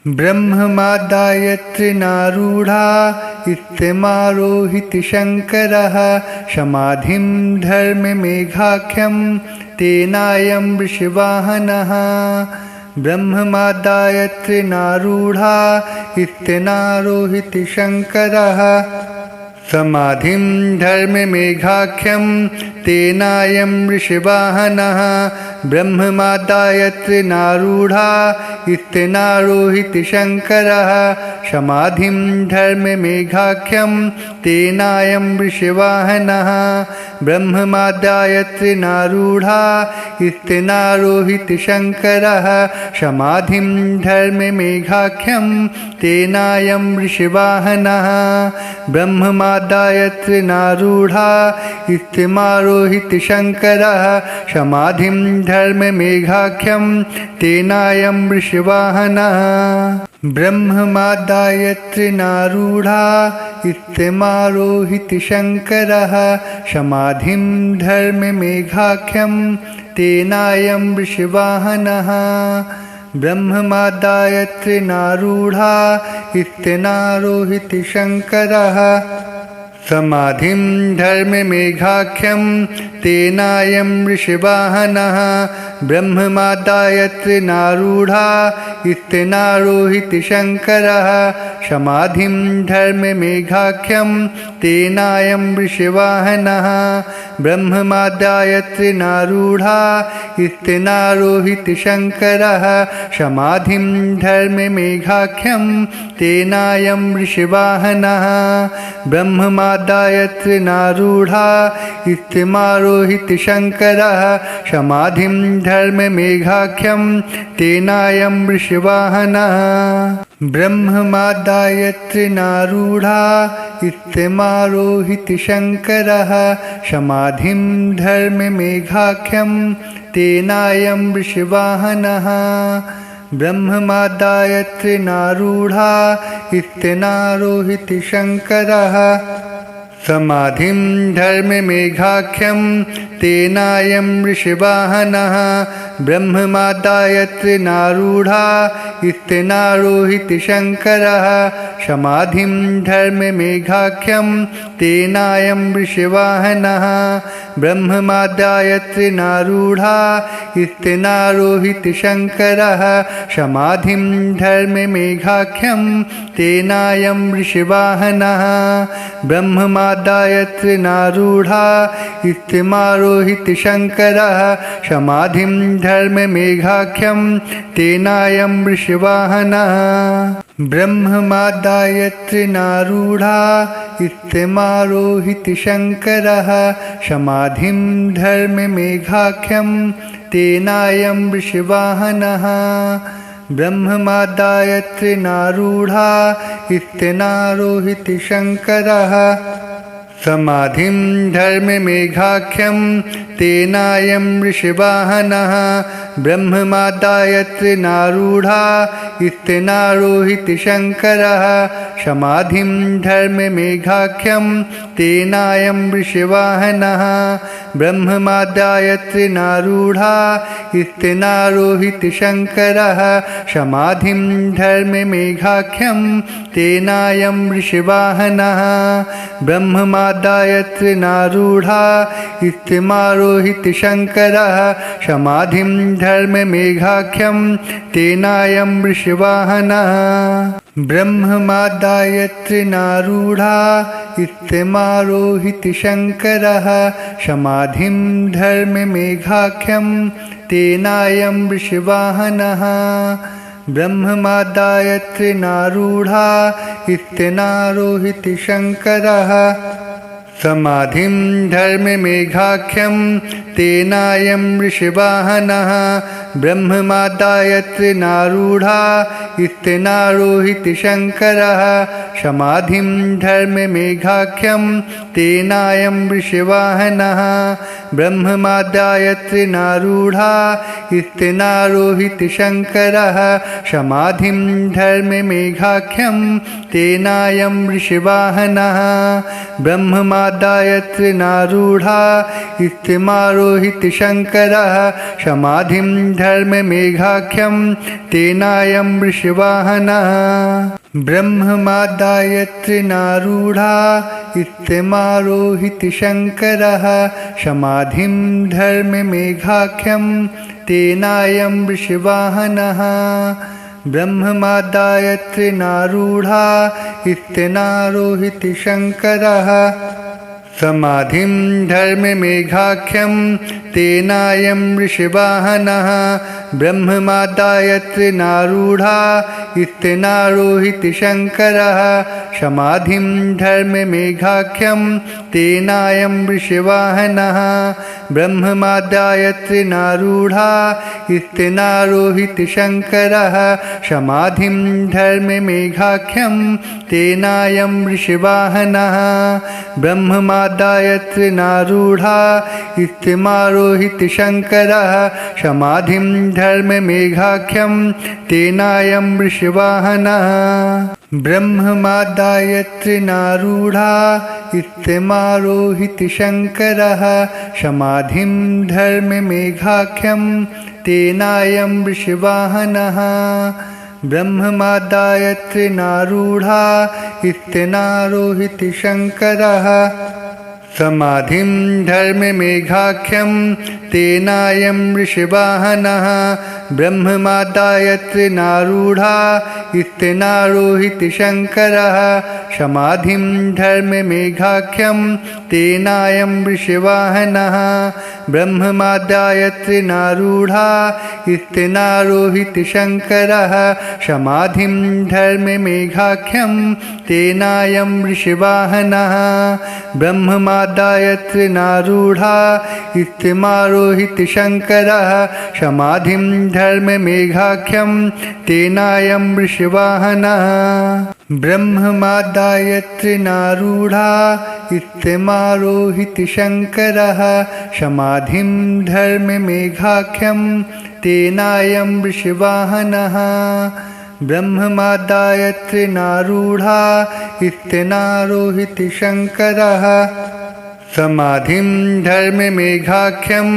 ब्रह्ममादाय त्रिनारूढा इत्यमारोहिति शङ्करः समाधिं धर्ममेघाख्यं तेनायं वृषवाहनः। ब्रह्ममादाय त्रिनारूढा इत्यनारोहिति शङ्करः समाधिं धर्ममेघाख्यं तेनायं वृषवाहनः। ब्रह्ममादाय त्रिनारूढा इत्यनारोहिति शङ्करः समाधिं धर्ममेघाख्यं तेनायं वृषवाहनः। ब्रह्ममादाय त्रिनारूढा इत्यनारोहिति शङ्करः समाधिं धर्ममेघाख्यं तेनायं वृषवाहनः। ब्रह्ममादाय त्रिनारूढा इत्यमारोहिति शङ्करः समाधिं धर्ममेघाख्यं तेनायं वृषवाहनः। ब्रह्ममादाय त्रिनारूढा इत्यमारोहिति शङ्करः समाधिं धर्ममेघाख्यं तेनायं वृषवाहनः। ब्रह्ममादाय त्रिनारूढा इत्यनारोहिति शङ्करः समाधिं धर्ममेघाख्यं तेनायं वृषवाहनः। ब्रह्ममादाय त्रिनारूढा इत्यनारोहिति शङ्करः समाधिं धर्ममेघाख्यं तेनायं वृषवाहनः। ब्रह्ममादाय त्रिनारूढा इत्यनारोहिति शङ्करः समाधिं धर्ममेघाख्यं तेनायं वृषवाहनः। ब्रह्ममादाय त्रिनारूढा इत्यमारोहिति शङ्करः समाधिं धर्ममेघाख्यं तेनायं वृषवाहनः। ब्रह्ममादाय त्रिनारूढा इत्यमारोहिति शङ्करः समाधिं धर्ममेघाख्यं तेनायं वृषवाहनः। ब्रह्ममादाय त्रिनारूढा इत्यनारोहिति शङ्करः समाधिं धर्ममेघाख्यं तेनायं वृषवाहनः। ब्रह्ममादाय त्रिनारूढा इत्यनारोहिति शङ्करः समाधिं धर्ममेघाख्यं तेनायं वृषवाहनः। ब्रह्ममादाय त्रिनारूढा इत्यनारोहिति शङ्करः समाधिं धर्ममेघाख्यं तेनायं वृषवाहनः। ब्रह्ममादाय त्रिनारूढा इत्यमारोहिति शङ्करः समाधिं धर्ममेघाख्यं तेनायं वृषवाहनः। ब्रह्ममादाय त्रिनारूढा इत्यमारोहिति शङ्करः समाधिं धर्ममेघाख्यं तेनायं वृषवाहनः। ब्रह्ममादाय त्रिनारूढा इत्यनारोहिति शङ्करः समाधिं धर्ममेघाख्यं तेनायं वृषवाहनः। ब्रह्ममादाय त्रिनारूढा इत्यनारोहिति शङ्करः समाधिं धर्ममेघाख्यं तेनायं वृषवाहनः। ब्रह्ममादाय त्रिनारूढा इत्यनारोहिति शङ्करः समाधिं धर्ममेघाख्यं तेनायं वृषवाहनः। ब्रह्ममादाय त्रिनारूढा इत्यमारोहिति शङ्करः समाधिं धर्ममेघाख्यं तेनायं वृषवाहनः। ब्रह्ममादाय त्रिनारूढा इत्यमारोहिति शङ्करः समाधिं धर्ममेघाख्यं तेनायं वृषवाहनः। ब्रह्ममादाय त्रिनारूढा इत्यनारोहिति शङ्करः समाधिं धर्ममेघाख्यं तेनायं वृषवाहनः। ब्रह्ममादाय त्रिनारूढा इत्यनारोहिति शङ्करः समाधिं धर्ममेघाख्यं तेनायं वृषवाहनः ब्रह्ममादाय त्रिनारूढा स्थिनारोहितशङ्करः समाधिं धर्ममेघाख्यं तेनायं वृषवाहनः ब्रह्ममादाय त्रिनारूढा स्थिनारोहितशङ्करः समाधिं धर्ममेघाख्यं तेनायं वृषवाहनः ब्रह्ममादाय त्रिनारूढा स्थिनारोहितशङ्करः समाधिं धर्ममेघाख्यं तेनायं वृषवाहनः ब्रह्ममादाय त्रिनारूढा स्थिनारोहितशङ्करः समाधिं धर्ममेघाख्यं तेनायं वृषवाहनः ब्रह्ममादाय त्रिनारूढा स्थिनारोहितशङ्करः समाधिं धर्ममेघाख्यं तेनायं वृषवाहनः ब्रह्ममादाय त्रिनारूढा स्थिनारोहितशङ्करः समाधिं धर्ममेघाख्यं तेनायं वृषवाहनः ब्रह्ममादाय त्रिनारूढा स्थिनारोहितशङ्करः समाधिं धर्ममेघाख्यं तेनायं वृषवाहनः ब्रह्ममादाय त्रिनारूढा स्थिनारोहितशङ्करः समाधिं धर्ममेघाख्यं तेनायं वृषवाहनः ब्रह्ममादाय त्रिनारूढा स्थिनारोहितशङ्करः समाधिं धर्ममेघाख्यं तेनायं वृषवाहनः ब्रह्ममादाय त्रिनारूढा स्थिनारोहितशङ्करः समाधिं धर्ममेघाख्यं तेनायं वृषवाहनः ब्रह्ममादाय त्रिनारूढा स्थिनारोहितशङ्करः समाधिं धर्ममेघाख्यं तेनायं वृषवाहनः ब्रह्ममादाय त्रिनारूढा स्थिनारोहितशङ्करः समाधिं धर्ममेघाख्यं तेनायं वृषवाहनः ब्रह्ममादाय त्रिनारूढा स्थिनारोहितशङ्करः समाधिं धर्ममेघाख्यं तेनायं वृषवाहनः ब्रह्ममादाय त्रिनारूढा स्थिनारोहितशङ्करः समाधिं धर्ममेघाख्यं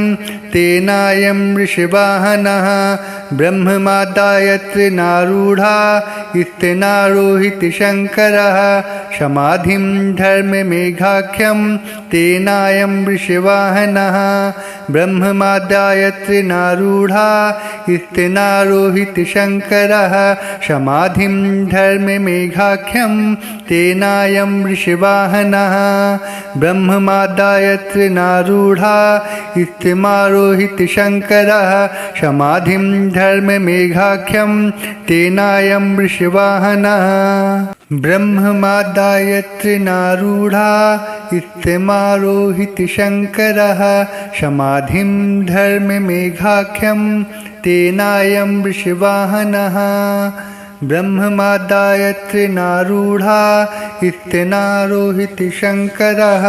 तेनायं वृषवाहनः ब्रह्ममादाय त्रिनारूढा स्थिनारोहितशङ्करः समाधिं धर्ममेघाख्यं तेनायं वृषवाहनः ब्रह्ममादाय त्रिनारूढा स्थिनारोहितशङ्करः समाधिं धर्ममेघाख्यं तेनायं वृषवाहनः ब्रह्ममादाय त्रिनारूढा स्थिनारोहितशङ्करः समाधिं धर्ममेघाख्यं तेनायं वृषवाहनः ब्रह्ममादाय त्रिनारूढा स्थिनारोहितशङ्करः समाधिं धर्ममेघाख्यं तेनायं वृषवाहनः ब्रह्ममादाय त्रिनारूढा स्थिनारोहितशङ्करः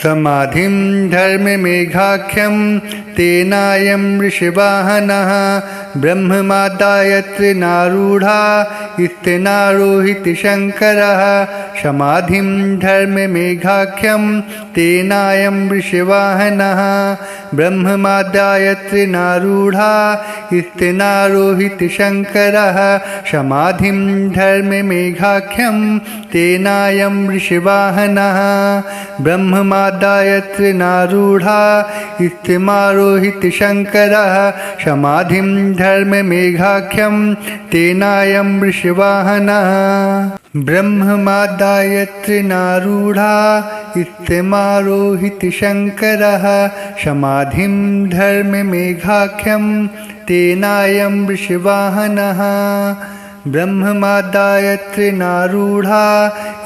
समाधिं धर्ममेघाख्यं तेनायं वृषवाहनः ब्रह्ममादाय त्रिनारूढा स्थिनारोहितशङ्करः समाधिं धर्ममेघाख्यं तेनायं वृषवाहनः ब्रह्ममादाय त्रिनारूढा स्थिनारोहितशङ्करः समाधिं धर्ममेघाख्यं तेनायं वृषवाहनः ब्रह्ममादाय त्रिनारूढा स्थिनारोहितशङ्करः समाधिं धर्ममेघाख्यं तेनायं वृषवाहनः ब्रह्ममादाय त्रिनारूढा स्थिनारोहितशङ्करः समाधिं धर्ममेघाख्यं तेनायं वृषवाहनः ब्रह्ममादाय त्रिनारूढा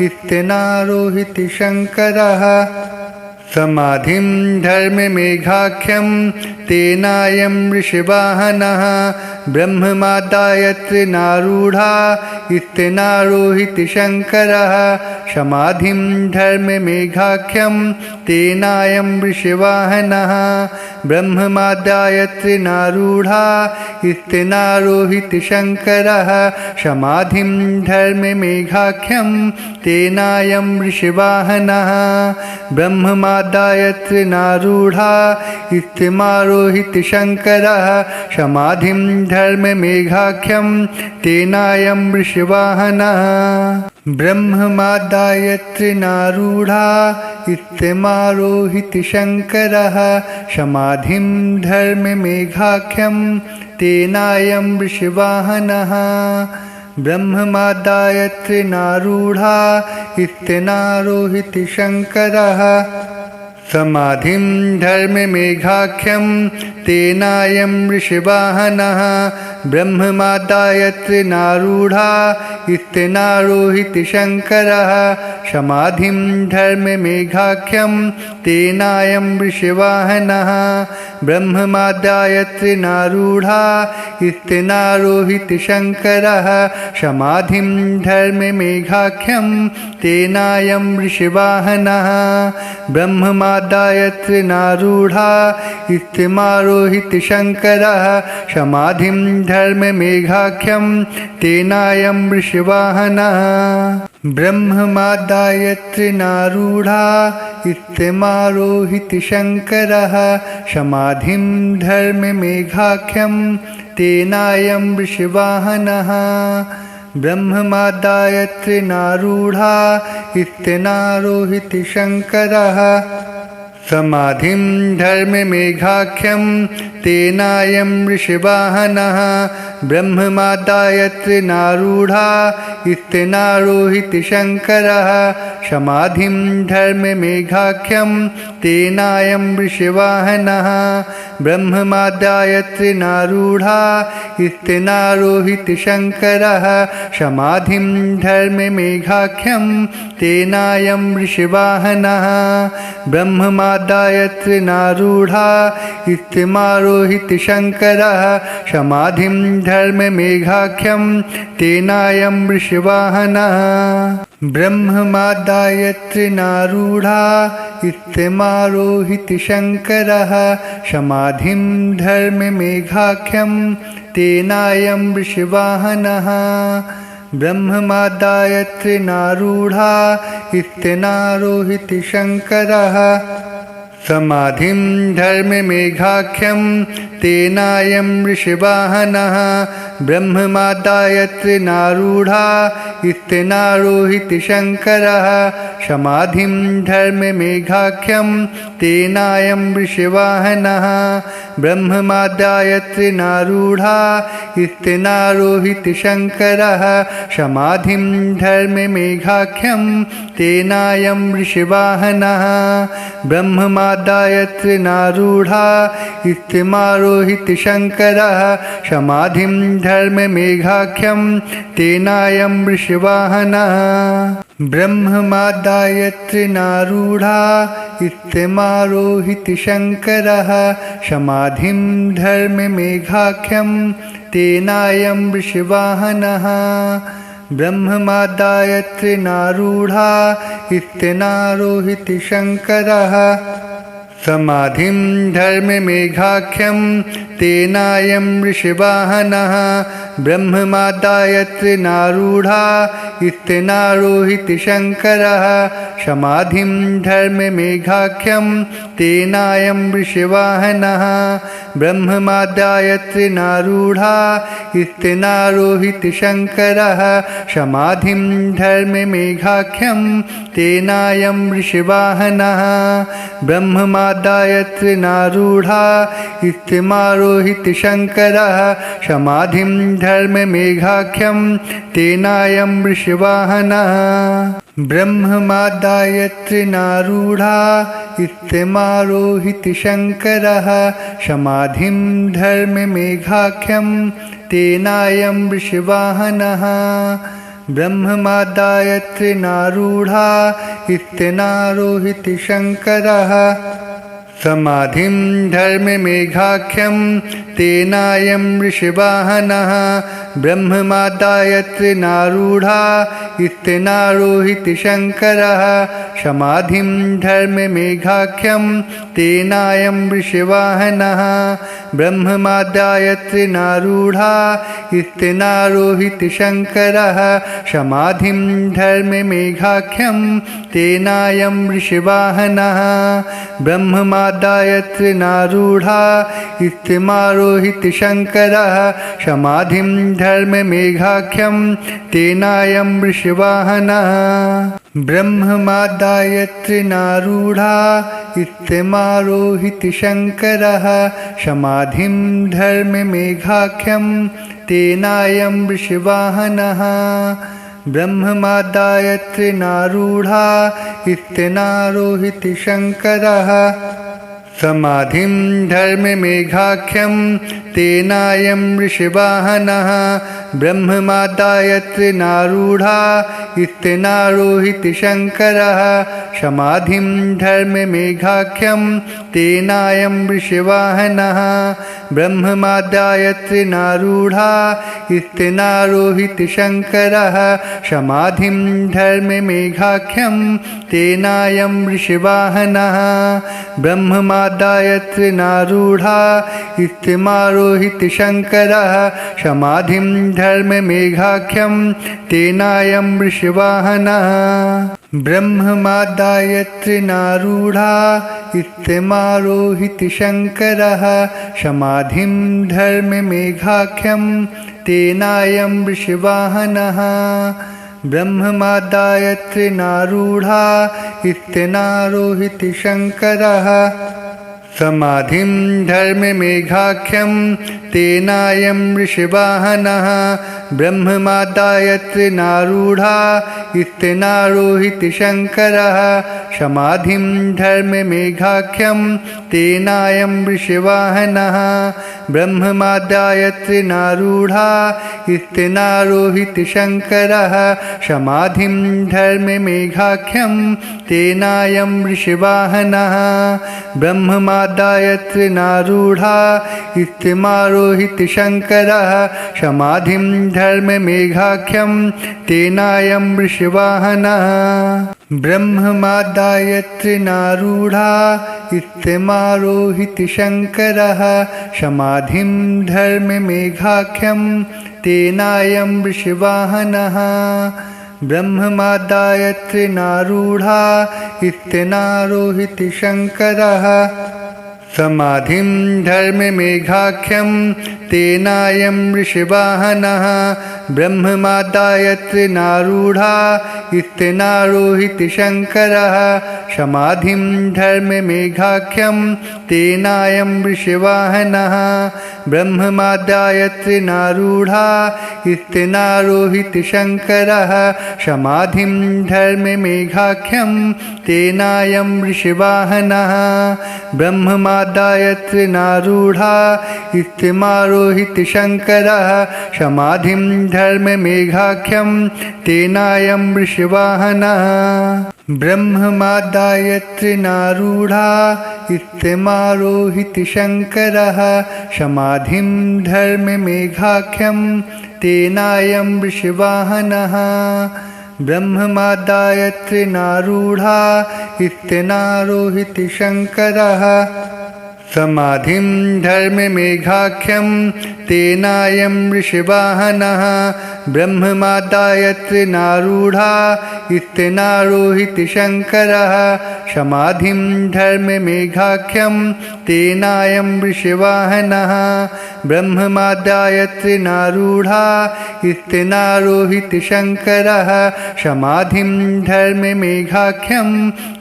स्थिनारोहितशङ्करः समाधिं धर्ममेघाख्यं तेनायं ऋषिवाहनः ब्रह्ममादाय त्रिनारूढा इत्यनारोहिति शङ्करः समाधिं धर्ममेघाख्यं तेनायं ऋषिवाहनः ब्रह्ममादाय त्रिनारूढा इत्यनारोहिति शङ्करः समाधिं धर्ममेघाख्यं तेनायं ऋषिवाहनः ब्रह्ममादाय त्रिनारूढा इत्यमारोहिति शङ्करः समाधिं धर्ममेघाख्यं तेनायं ऋषिवाहनः ब्रह्ममादाय त्रिनारूढा इत्यमारोहिति शङ्करः समाधिं धर्ममेघाख्यं तेनायं ऋषिवाहनः ब्रह्ममादाय त्रिनारूढा इत्यनारोहिति शङ्करः समाधिं धर्ममेघाख्यं तेनायं ऋषिवाहनः ब्रह्ममादाय त्रिनारूढा इत्यनारोहिति शङ्करः समाधिं धर्ममेघाख्यं तेनायं ऋषिवाहनः ब्रह्ममादाय त्रिनारूढा इत्यनारोहिति शङ्करः समाधिं धर्ममेघाख्यं तेनायं ऋषिवाहनः ब्रह्ममादाय त्रिनारूढा इत्यमारोहिति शङ्करः समाधिं धर्ममेघाख्यं तेनायं ऋषिवाहनः ब्रह्ममादाय त्रिनारूढा इत्यमारोहिति शङ्करः समाधिं धर्ममेघाख्यं तेनायं ऋषिवाहनः ब्रह्ममादाय त्रिनारूढा इत्यनारोहिति शङ्करः समाधिं धर्ममेघाख्यं तेनायं ऋषिवाहनः ब्रह्ममादाय त्रिनारूढा इत्यनारोहिति शङ्करः समाधिं धर्ममेघाख्यं तेनायं ऋषिवाहनः ब्रह्ममादाय त्रिनारूढा इत्यनारोहिति शङ्करः समाधिं धर्ममेघाख्यं तेनायं ऋषिवाहनः ब्रह्ममादाय त्रिनारूढा इत्यमारोहिति शङ्करः समाधिं धर्ममेघाख्यं तेनायं ऋषिवाहनः ब्रह्ममादाय त्रिनारूढा इत्यमारोहिति शङ्करः समाधिं धर्ममेघाख्यं तेनायं ऋषिवाहनः ब्रह्ममादाय त्रिनारूढा इत्यनारोहिति शङ्करः समाधिं धर्ममेघाख्यं तेनायं ऋषिवाहनः ब्रह्ममादाय त्रिनारूढा इत्यनारोहिति शङ्करः समाधिं धर्ममेघाख्यं तेनायं ऋषिवाहनः ब्रह्ममादाय त्रिनारूढा इत्यनारोहिति शङ्करः समाधिं धर्ममेघाख्यं तेनायं ऋषिवाहनः ब्रह्ममादाय त्रिनारूढा इत्यमारोहिति शङ्करः समाधिं धर्ममेघाख्यं तेनायं ऋषिवाहनः ब्रह्ममादाय त्रिनारूढा इत्यमारोहिति शङ्करः समाधिं धर्ममेघाख्यं तेनायं ऋषिवाहनः ब्रह्ममादाय त्रिनारूढा इत्यनारोहिति शङ्करः समाधिं धर्ममेघाख्यं तेनायं ऋषिवाहनः ब्रह्ममादाय त्रिनारूढा इत्यनारोहिति शङ्करः समाधिं धर्ममेघाख्यं तेनायं ऋषिवाहनः ब्रह्ममादाय त्रिनारूढा इत्यनारोहिति शङ्करः समाधिं धर्ममेघाख्यं तेनायं ऋषिवाहनः ब्रह्ममादाय त्रिनारूढा इत्यमारोहिति शङ्करः समाधिं धर्ममेघाख्यं तेनायं ऋषिवाहनः ब्रह्ममादाय त्रिनारूढा इत्यमारोहिति शङ्करः समाधिं धर्ममेघाख्यं तेनायं ऋषिवाहनः ब्रह्ममादाय त्रिनारूढा इत्यनारोहिति शङ्करः समाधिं धर्ममेघाख्यं तेनायं ऋषिवाहनः ब्रह्ममादाय त्रिनारूढा इत्यनारोहिति शङ्करः समाधिं धर्ममेघाख्यं तेनायं ऋषिवाहनः ब्रह्ममादाय त्रिनारूढा इत्यनारोहिति शङ्करः समाधिं धर्ममेघाख्यं तेनायं ऋषिवाहनः ब्रह्ममादाय त्रिनारूढा इत्यमारोहिति शङ्करः समाधिं धर्ममेघाख्यं तेनायं ऋषिवाहनः ब्रह्ममादाय त्रिनारूढा इत्यमारोहिति शङ्करः समाधिं धर्ममेघाख्यं तेनायं ऋषिवाहनः ब्रह्ममादाय त्रिनारूढा इत्यनारोहिति शङ्करः समाधिं धर्ममेघाख्यं तेनायं ऋषिवाहनः ब्रह्ममादाय त्रिनारूढा इत्यनारोहिति शङ्करः समाधिं धर्ममेघाख्यं तेनायं ऋषिवाहनः ब्रह्ममादाय त्रिनारूढा इत्यनारोहिति शङ्करः समाधिं धर्ममेघाख्यं तेनायं ऋषिवाहनः ब्रह्ममादाय त्रिनारूढा इत्यमारोहिति शङ्करः समाधिं धर्ममेघाख्यं तेनायं ऋषिवाहनः ब्रह्ममादाय त्रिनारूढा इत्यमारोहिति शङ्करः समाधिं धर्ममेघाख्यं तेनायं ऋषिवाहनः ब्रह्ममादाय त्रिनारूढा इत्यनारोहिति शङ्करः समाधिं धर्ममेघाख्यं तेनायं ऋषिवाहनः ब्रह्ममादाय त्रिनारूढा इत्यनारोहिति शङ्करः समाधिं धर्ममेघाख्यं तेनायं ऋषिवाहनः ब्रह्ममादाय त्रिनारूढा इत्यनारोहिति शङ्करः समाधिं धर्ममेघाख्यं तेनायं ऋषिवाहनः ब्रह्ममादाय त्रिनारूढा इत्यमारोहिति शङ्करः समाधिं धर्ममेघाख्यं तेनायं ऋषिवाहनः ब्रह्ममादाय त्रिनारूढा इत्यमारोहिति शङ्करः समाधिं धर्ममेघाख्यं तेनायं ऋषिवाहनः ब्रह्ममादाय त्रिनारूढा इत्यनारोहिति शङ्करः समाधिं धर्ममेघाख्यं तेनायं ऋषिवाहनः ब्रह्ममादाय त्रिनारूढा इत्यनारोहिति शङ्करः समाधिं धर्ममेघाख्यं तेनायं ऋषिवाहनः ब्रह्ममादाय त्रिनारूढा इत्यनारोहिति शङ्करः समाधिं धर्ममेघाख्यं तेनायं ऋषिवाहनः ब्रह्ममादाय त्रिनारूढा इत्यमारोहिति शङ्करः समाधिं धर्ममेघाख्यं तेनायं ऋषिवाहनः ब्रह्ममादाय त्रिनारूढा इत्यमारोहिति शङ्करः समाधिं धर्ममेघाख्यं तेनायं ऋषिवाहनः ब्रह्ममादाय त्रिनारूढा इत्यनारोहिति शङ्करः समाधिं धर्ममेघाख्यं तेनायं ऋषिवाहनः ब्रह्ममादाय त्रिनारूढा इत्यनारोहिति शङ्करः समाधिं धर्ममेघाख्यं तेनायं ऋषिवाहनः ब्रह्ममादाय त्रिनारूढा इत्यनारोहिति शङ्करः समाधिं धर्ममेघाख्यं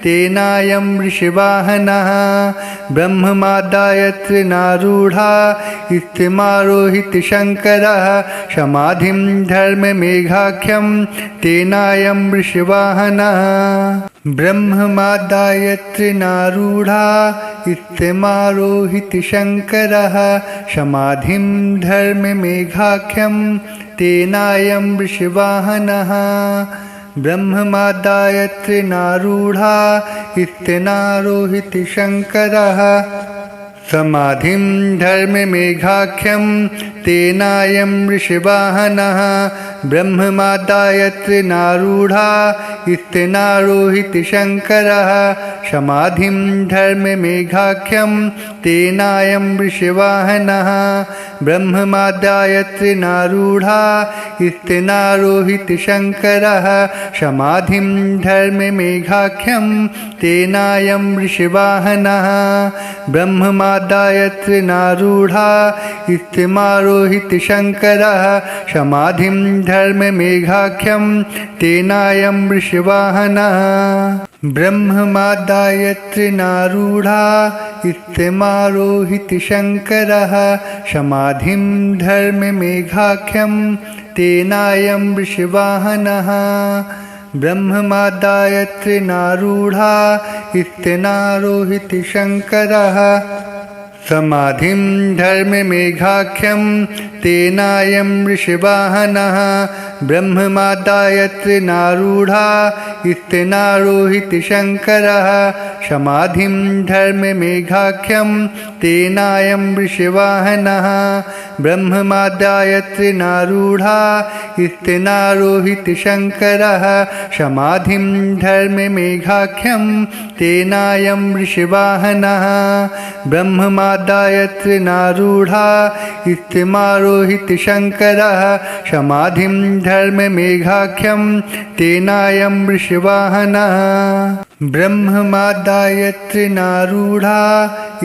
तेनायं ऋषिवाहनः ब्रह्ममादाय त्रिनारूढा इत्यमारोहिति शङ्करः समाधिं धर्ममेघाख्यं तेनायं ऋषिवाहनः ब्रह्ममादाय त्रिनारूढा इत्यमारोहिति शङ्करः समाधिं धर्ममेघाख्यं तेनायं ऋषिवाहनः ब्रह्ममादाय त्रिनारूढा इत्यनारोहिति शङ्करः समाधिं धर्ममेघाख्यं तेनायं ऋषिवाहनः ब्रह्ममादाय त्रिनारूढा इत्यनारोहिति शङ्करः समाधिं धर्ममेघाख्यं तेनायं ऋषिवाहनः ब्रह्ममादाय त्रिनारूढा इत्यनारोहिति शङ्करः समाधिं धर्ममेघाख्यं तेनायं ऋषिवाहनः ब्रह्ममादाय त्रिनारूढा इत्यमारोहिति शङ्करः समाधिं धर्ममेघाख्यं तेनायं ऋषिवाहनः ब्रह्ममादाय त्रिनारूढा इत्यमारोहिति शङ्करः समाधिं धर्ममेघाख्यं तेनायं ऋषिवाहनः ब्रह्ममादाय त्रिनारूढा इत्यनारोहिति शङ्करः समाधिं धर्ममेघाख्यं तेनायं ऋषिवाहनः ब्रह्ममादाय त्रिनारूढा इत्यनारोहिति शङ्करः समाधिं धर्ममेघाख्यं तेनायं ऋषिवाहनः ब्रह्ममादाय त्रिनारूढा इत्यनारोहिति शङ्करः समाधिं धर्ममेघाख्यं तेनायं ऋषिवाहनः ब्रह्ममादाय त्रिनारूढा इत्यमारोहिति शङ्करः समाधिं धर्ममेघाख्यं तेनायं ऋषिवाहनः ब्रह्ममादाय त्रिनारूढा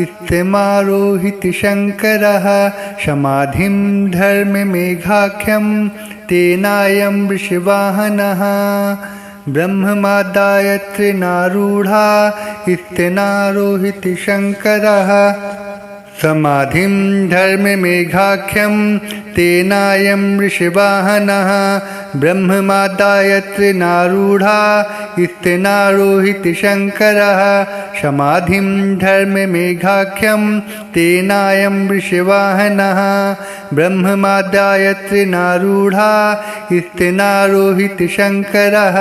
इत्यमारोहिति शङ्करः समाधिं धर्ममेघाख्यं तेनायं ऋषिवाहनः ब्रह्ममादाय त्रिनारूढा इत्यनारोहिति शङ्करः समाधिं धर्ममेघाख्यं तेनायं ऋषिवाहनः ब्रह्ममादाय त्रिनारूढा इत्यनारोहिति शङ्करः समाधिं धर्ममेघाख्यं तेनायं ऋषिवाहनः ब्रह्ममादाय त्रिनारूढा इत्यनारोहिति शङ्करः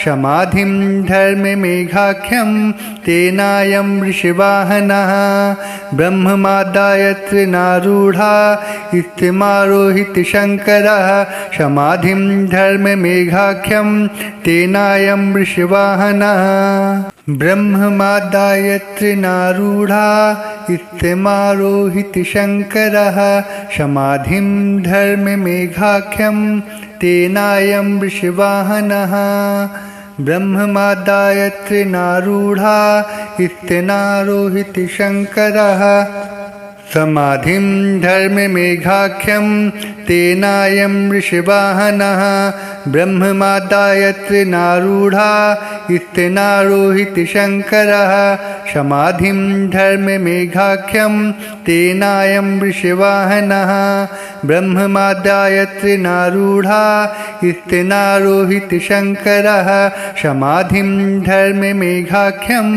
समाधिं धर्ममेघाख्यं तेनायं ऋषिवाहनः ब्रह्ममादाय त्रिनारूढा इत्यमारोहिति शङ्करः समाधिं धर्ममेघाख्यं तेनायं ऋषिवाहनः ब्रह्ममादाय त्रिनारूढा इत्यमारोहिति शङ्करः समाधिं धर्ममेघाख्यं तेनायं ऋषिवाहनः ब्रह्ममादाय त्रिनारूढा इत्यनारोहिति शङ्करः समाधिं धर्ममेघाख्यं तेनायं ऋषिवाहनः ब्रह्ममादाय त्रिनारूढा इत्यनारोहिति शङ्करः समाधिं धर्ममेघाख्यं तेनायं ऋषिवाहनः ब्रह्ममादाय त्रिनारूढा इत्यनारोहिति शङ्करः समाधिं धर्ममेघाख्यं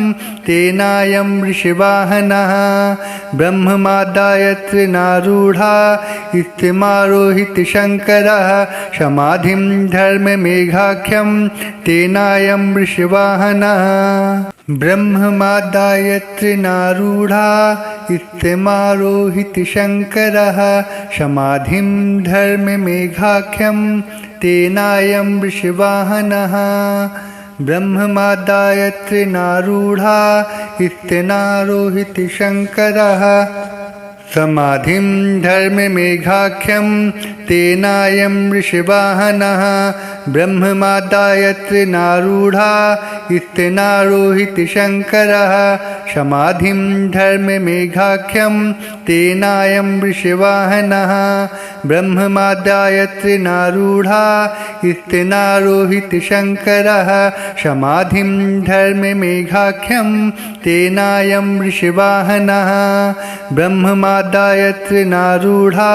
तेनायं ऋषिवाहनः ब्रह्ममादाय त्रिनारूढा इत्यमारोहिति शङ्करः समाधिं धर्ममेघाख्यं तेनायं ऋषिवाहनः ब्रह्ममादाय त्रिनारूढा इत्यमारोहिति शङ्करः समाधिं धर्ममेघाख्यं तेनायं ऋषिवाहनः ब्रह्ममादाय त्रिनारूढा इत्यनारोहिति शङ्करः समाधिं धर्ममेघाख्यं तेनायं ऋषिवाहनः ब्रह्ममादाय त्रिनारूढा इत्यनारोहिति शङ्करः समाधिं धर्ममेघाख्यं तेनायं ऋषिवाहनः ब्रह्ममादाय त्रिनारूढा इत्यनारोहिति शङ्करः समाधिं धर्ममेघाख्यं तेनायं ऋषिवाहनः ब्रह्ममादाय त्रिनारूढा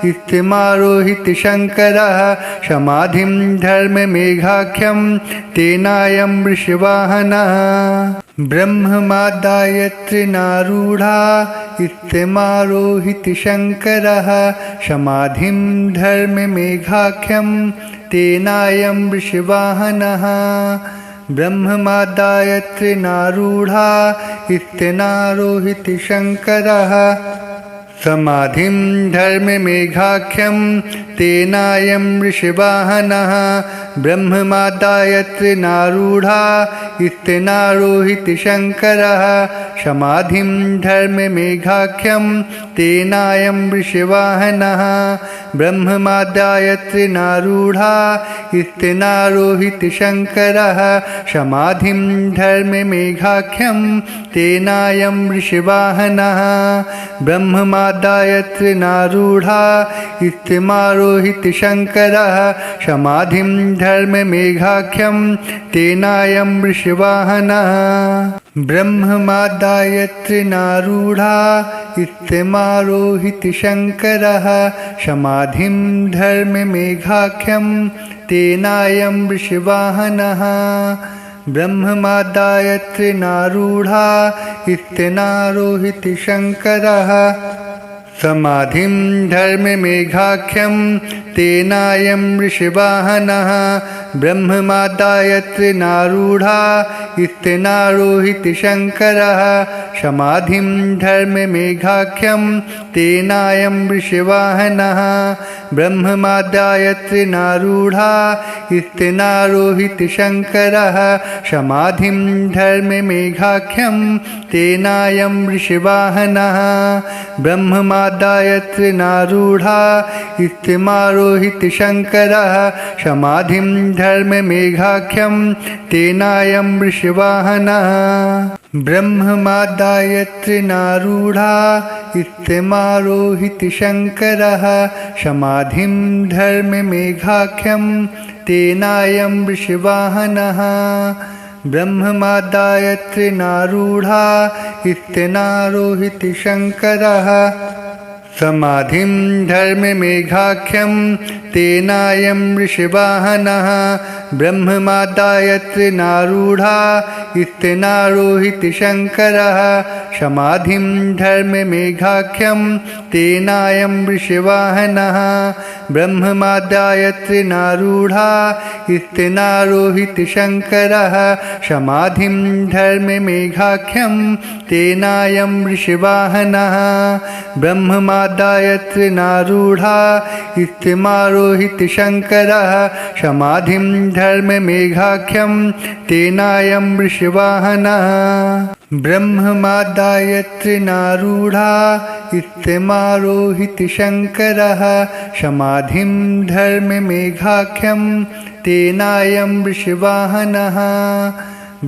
इत्यमारोहिति शङ्करः समाधिं धर्ममेघाख्यं तेनायं ऋषिवाहनः ब्रह्ममादाय त्रिनारूढा इत्यमारोहिति शङ्करः समाधिं धर्ममेघाख्यं तेनायं वृषवाहनः ब्रह्ममादाय त्रिनारूढा इत्यनारोहिति शङ्करः समाधिं धर्ममेघाख्यं तेनायं वृषवाहनः ब्रह्ममादाय त्रिनारूढा इत्यनारोहिति शङ्करः समाधिं धर्ममेघाख्यं तेनायं वृषवाहनः ब्रह्ममादाय त्रिनारूढा इत्यनारोहिति शङ्करः समाधिं धर्ममेघाख्यं तेनायं वृषवाहनः ब्रह्ममादाय त्रिनारूढा इत्यमारोहिति शङ्करः समाधिं धर्ममेघाख्यं तेनायं वृषवाहनः ब्रह्ममादाय त्रिनारूढा इत्यमारोहिति शङ्करः समाधिं धर्ममेघाख्यं तेनायं वृषवाहनः ब्रह्ममादाय त्रिनारूढा इत्यनारोहिति शङ्करः समाधिं धर्ममेघाख्यं तेनायं वृषवाहनः ब्रह्ममादाय त्रिनारूढा इत्यनारोहिति शङ्करः समाधिं धर्ममेघाख्यं तेनायं वृषवाहनः ब्रह्ममादाय त्रिनारूढा इत्यनारोहिति शङ्करः समाधिं धर्ममेघाख्यं तेनायं वृषवाहनः ब्रह्ममादाय त्रिनारूढा इत्यमारोहिति शङ्करः समाधिं धर्ममेघाख्यं तेनायं वृषवाहनः ब्रह्ममादाय त्रिनारूढा इत्यमारोहिति शङ्करः समाधिं धर्ममेघाख्यं तेनायं वृषवाहनः ब्रह्ममादाय त्रिनारूढा इत्यनारोहिति शङ्करः समाधिं धर्ममेघाख्यं तेनायं वृषवाहनः ब्रह्ममादाय त्रिनारूढा इत्यनारोहिति शङ्करः समाधिं धर्ममेघाख्यं तेनायं वृषवाहनः ब्रह्ममादाय त्रिनारूढा इत्यनारोहिति शङ्करः समाधिं धर्ममेघाख्यं तेनायं वृषवाहनः ब्रह्ममादाय त्रिनारूढा इत्यमारोहिति शङ्करः समाधिं धर्ममेघाख्यं तेनायं वृषवाहनः ब्रह्ममादाय त्रिनारूढा इत्यमारोहिति शङ्करः समाधिं धर्ममेघाख्यं तेनायं वृषवाहनः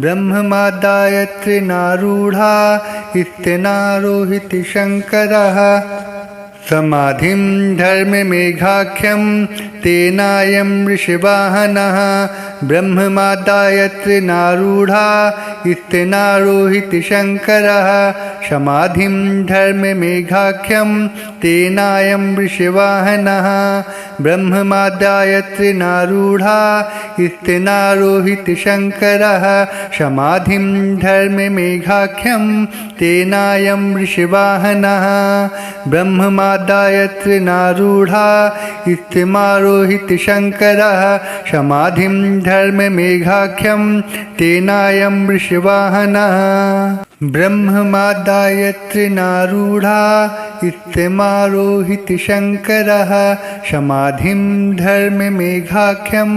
ब्रह्ममादाय त्रिनारूढा इत्यनारोहिति शङ्करः समाधिं धर्ममेघाख्यं तेनायं वृषवाहनः ब्रह्ममादाय त्रिनारूढा इत्यनारोहिति शङ्करः समाधिं धर्ममेघाख्यं तेनायं वृषवाहनः ब्रह्ममादाय त्रिनारूढा इत्यनारोहिति शङ्करः समाधिं धर्ममेघाख्यं तेनायं वृषवाहनः ब्रह्ममादाय त्रिनारूढा इत्यमारोहिति शङ्करः समाधिं धर्ममेघाख्यं तेनायं वृषवाहनः ब्रह्ममादाय त्रिनारूढा इत्यमारोहिति शङ्करः समाधिं धर्ममेघाख्यं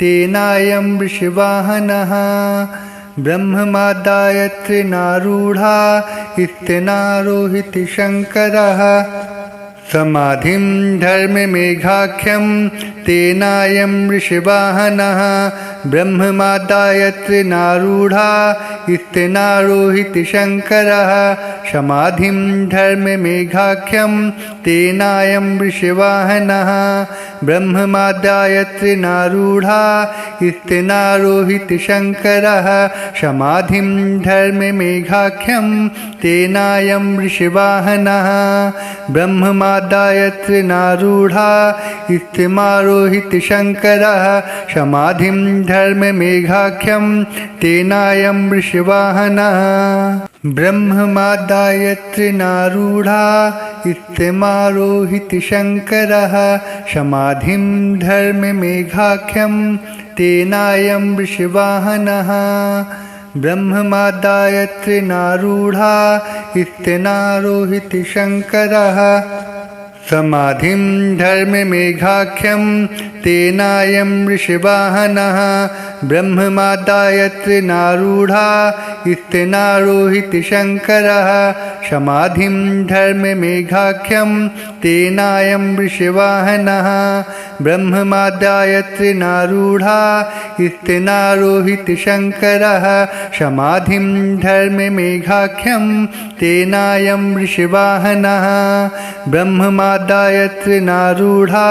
तेनायं वृषवाहनः ब्रह्ममादाय त्रिनारूढा इत्यनारोहिति शङ्करः समाधिं धर्ममेघाख्यं तेनायं वृषवाहनः ब्रह्ममादाय त्रिनारूढा इत्यनारोहिति शङ्करः समाधिं धर्ममेघाख्यं तेनायं वृषवाहनः ब्रह्ममादाय त्रिनारूढा इत्यनारोहिति शङ्करः समाधिं धर्ममेघाख्यं तेनायं वृषवाहनः ब्रह्ममादाय त्रिनारूढा इत्यमारोहिति शङ्करः समाधिं धर्ममेघाख्यं तेनायं वृषवाहनः वृषवाहनः ब्रह्ममादाय तृणारूढा इत्यमारोहिति शङ्करः समाधिं धर्ममेघाख्यं तेनायं वृषवाहनः ब्रह्ममादाय तृणारूढा इत्यनारोहिति शङ्करः समाधिं धर्ममेघाख्यं तेनायं वृषवाहनः ब्रह्ममादाय तृणारूढा इत्यनारोहिति शङ्करः समाधिं धर्ममेघाख्यं तेनायं वृषवाहनः ब्रह्ममादाय तृणारूढा इत्यनारोहिति शङ्करः समाधिं धर्ममेघाख्यं तेनायं वृषवाहनः ब्रह्ममादाय तृणारूढा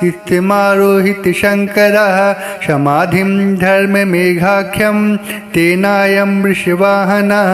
इत्यमारोहिति शङ्करः समाधिं धर्ममेघाख्यं तेनायं वृषवाहनः।